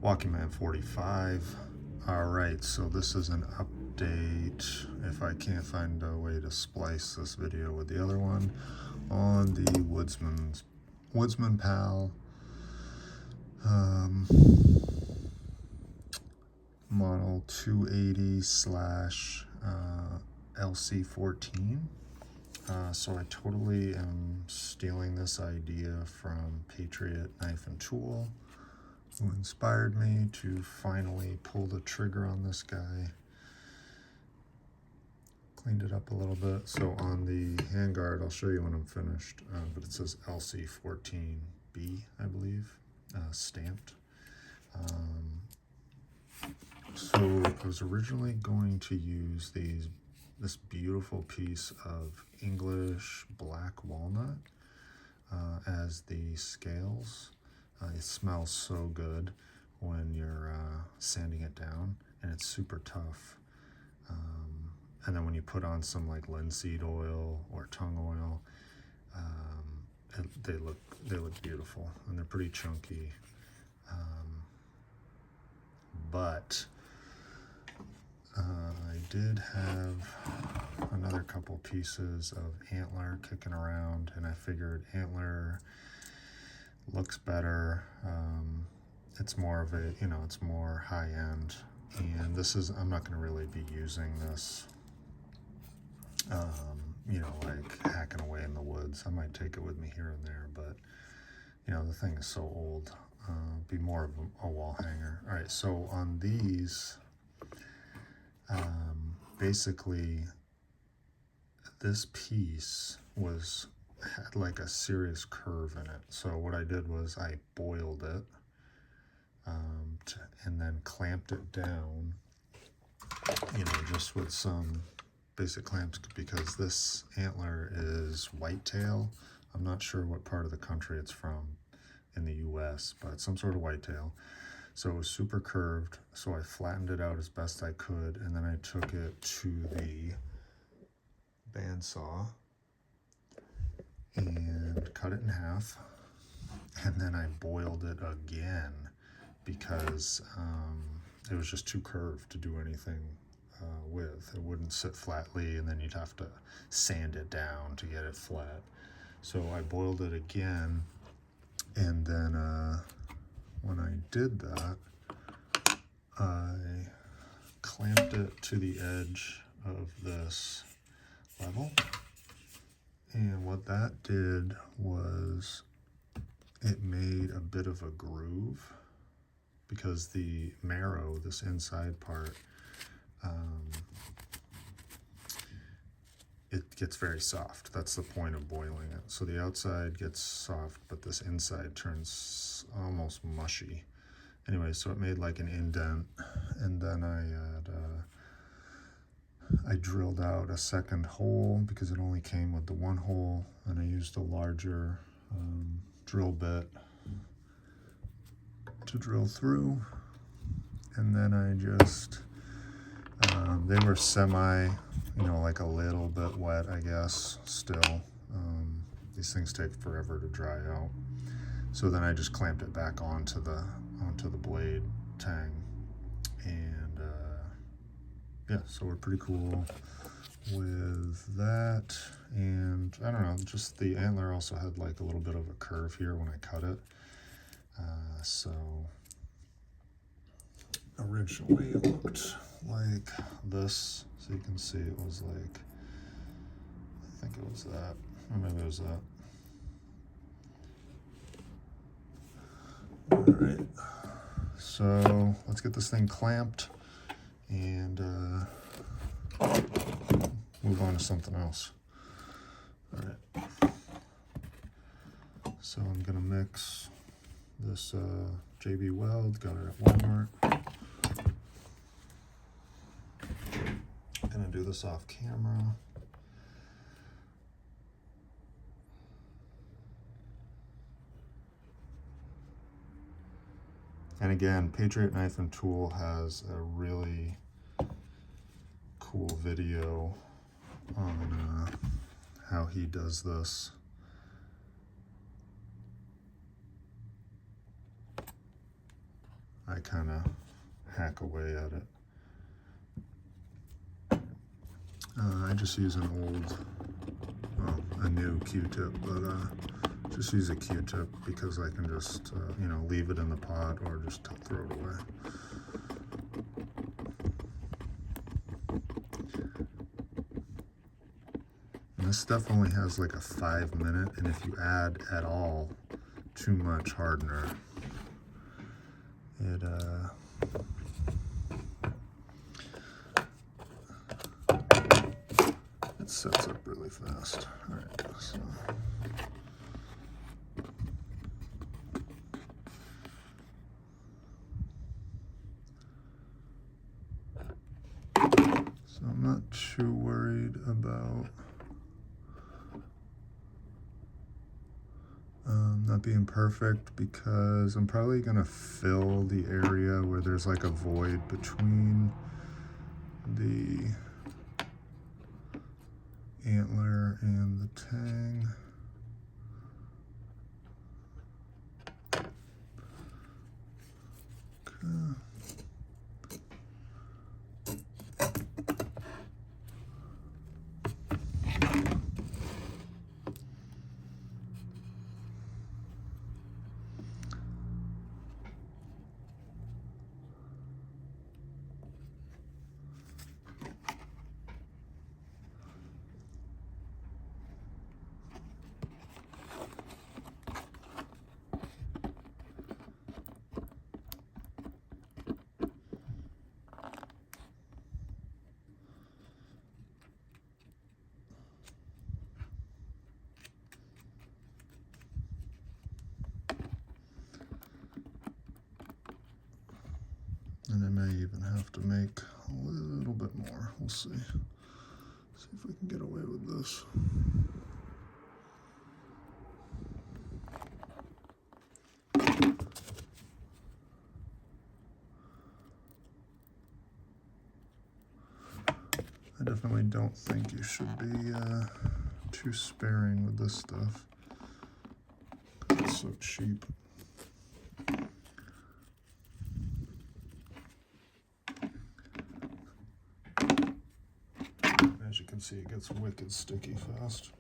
Walking Man 45. Alright, so this is an update, if I can't find a way to splice this video with the other one, on the Woodsman Pal model 280 slash LC14. So I totally am stealing this idea from Patriot Knife and Tool, who inspired me to finally pull the trigger on this guy. Cleaned it up a little bit. So on the handguard, I'll show you when I'm finished, but it says LC14B, I believe, stamped. So I was originally going to use this beautiful piece of English black walnut as the scales. It smells so good when you're sanding it down, and it's super tough. And then when you put on some like linseed oil or tongue oil, they look beautiful, and they're pretty chunky. But I did have another couple pieces of antler kicking around, and I figured antler looks better. It's more of a, it's more high end, and I'm not going to really be using this, like hacking away in the woods. I might take it with me here and there, but the thing is so old. Be more of a wall hanger. All right, so on these, basically this piece had like a serious curve in it. So what I did was I boiled it and then clamped it down, just with some basic clamps, because this antler is whitetail. I'm not sure what part of the country it's from in the US, but some sort of whitetail. So it was super curved, so I flattened it out as best I could, and then I took it to the bandsaw and cut it in half, and then I boiled it again because it was just too curved to do anything with. It wouldn't sit flatly, and then you'd have to sand it down to get it flat. So I boiled it again, and then when I did that, I clamped it to the edge of this level, and what that did was it made a bit of a groove, because the marrow, this inside part, it gets very soft. That's the point of boiling it. So the outside gets soft, but this inside turns almost mushy. Anyway, so it made like an indent, and then I drilled out a second hole because it only came with the one hole, and I used a larger drill bit to drill through, and then I just they were semi, like a little bit wet, I guess, still. These things take forever to dry out. So then I just clamped it back onto the blade tang, and yeah, so we're pretty cool with that. And I don't know, just the antler also had like a little bit of a curve here when I cut it. So originally it looked like this, so you can see it was like, I think it was that, or maybe it was that. All right, so let's get this thing clamped and move on to something else. All right, so I'm gonna mix this JB Weld, got it at Walmart. Gonna do this off camera. And again, Patriot Knife and Tool has a really cool video on how he does this. I I kind of hack away at it. I just use an old, well, a new Q-tip, but just use a Q-tip because I can just, you know, leave it in the pot or just throw it away. And this stuff only has like a 5-minute, and if you add at all too much hardener, it sets up really fast. All right, so. So I'm not too worried about not being perfect, because I'm probably gonna fill the area where there's like a void between the antler and the tang. Okay. And I may even have to make a little bit more. We'll see. See if we can get away with this. I definitely don't think you should be too sparing with this stuff. It's so cheap. As you can see, it gets wicked sticky fast.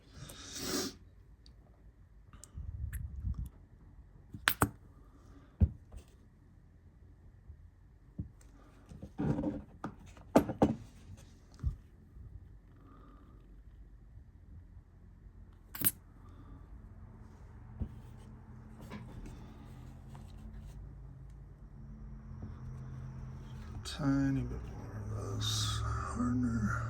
Tiny bit more of this hardener.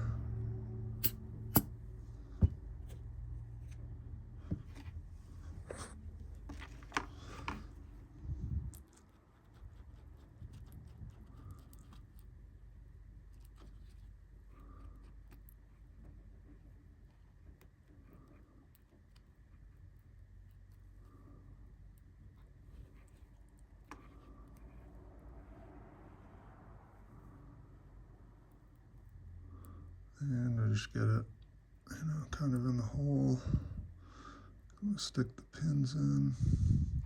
And I just get it, you know, kind of in the hole. I'm gonna stick the pins in.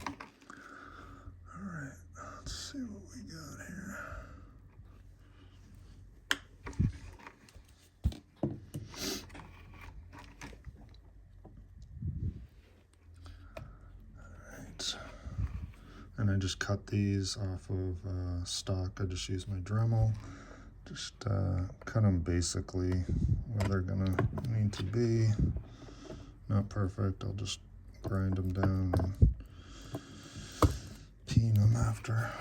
All right, let's see what we got here. All right, and I just cut these off of stock. I just use my Dremel. Just cut them basically where they're gonna need to be. Not perfect, I'll just grind them down and peen them after.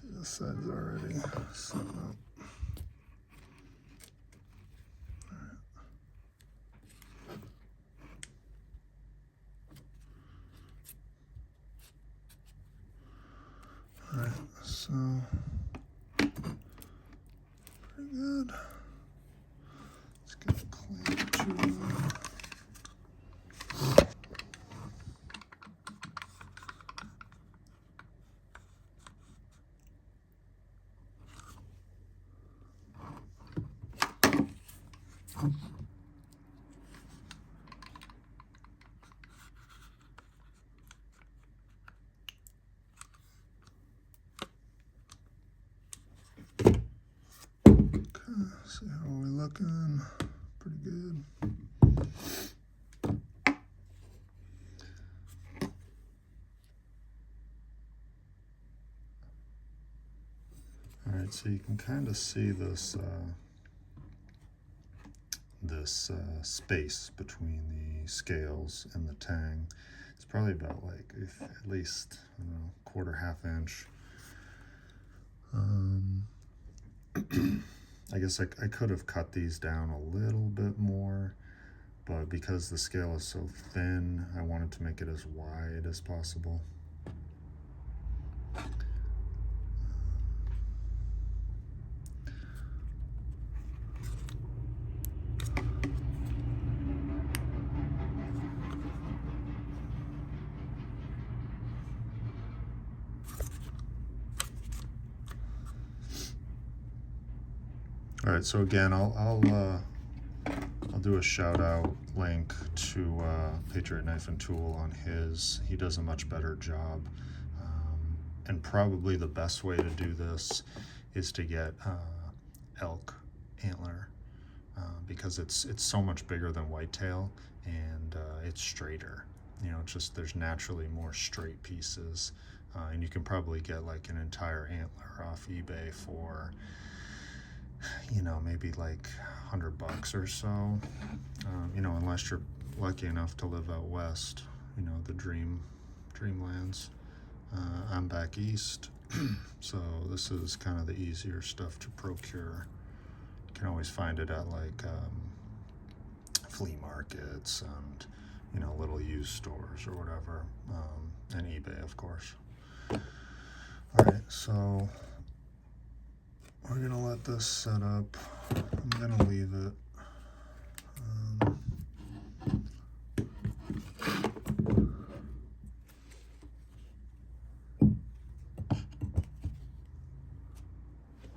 See, this side's already setting up. All right, so pretty good. Let's get a clean tube. All right, so you can kind of see this space between the scales and the tang. It's probably about like at least, I don't know, quarter, half inch. I guess I could have cut these down a little bit more, but because the scale is so thin, I wanted to make it as wide as possible. All right, so again, I'll do a shout out link to Patriot Knife and Tool on his. He does a much better job, and probably the best way to do this is to get elk antler, because it's so much bigger than whitetail, and it's straighter. You know, it's just there's naturally more straight pieces, and you can probably get like an entire antler off eBay for, you know, maybe like $100 or so, you know, unless you're lucky enough to live out west, you know, the dreamlands. I'm back east, so this is kind of the easier stuff to procure. You can always find it at like flea markets and, you know, little used stores or whatever, and eBay, of course. All right, so we're gonna let this set up. I'm gonna leave it.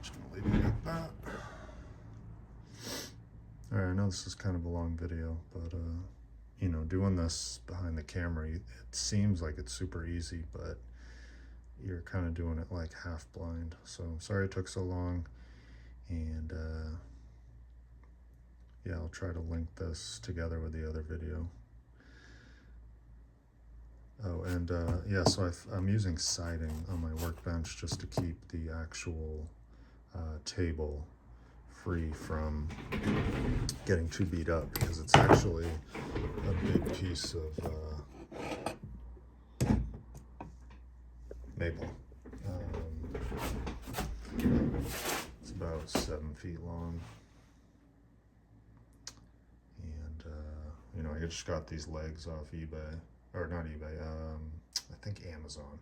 Just gonna leave it like that. All right, I know this is kind of a long video, but you know, doing this behind the camera, it seems like it's super easy, but you're kind of doing it like half blind. So sorry it took so long, and yeah, I'll try to link this together with the other video. Oh, and yeah, so I'm using siding on my workbench just to keep the actual table free from getting too beat up, because it's actually a big piece of maple. It's about 7 feet long, and you know, I just got these legs off eBay, or not eBay, I think Amazon.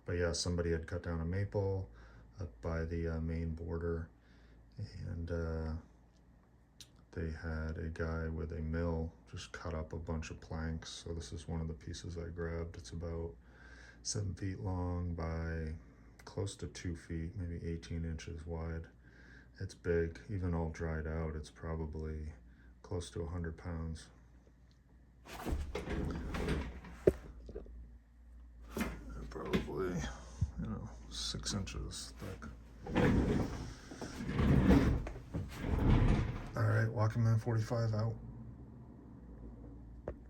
But yeah, somebody had cut down a maple up by the main border, and they had a guy with a mill just cut up a bunch of planks. So this is one of the pieces I grabbed. It's about 7 feet long by close to 2 feet, maybe 18 inches wide. It's big. Even all dried out, it's probably close to 100 pounds. And probably, you know, 6 inches thick. All right, Walking Man 45 out.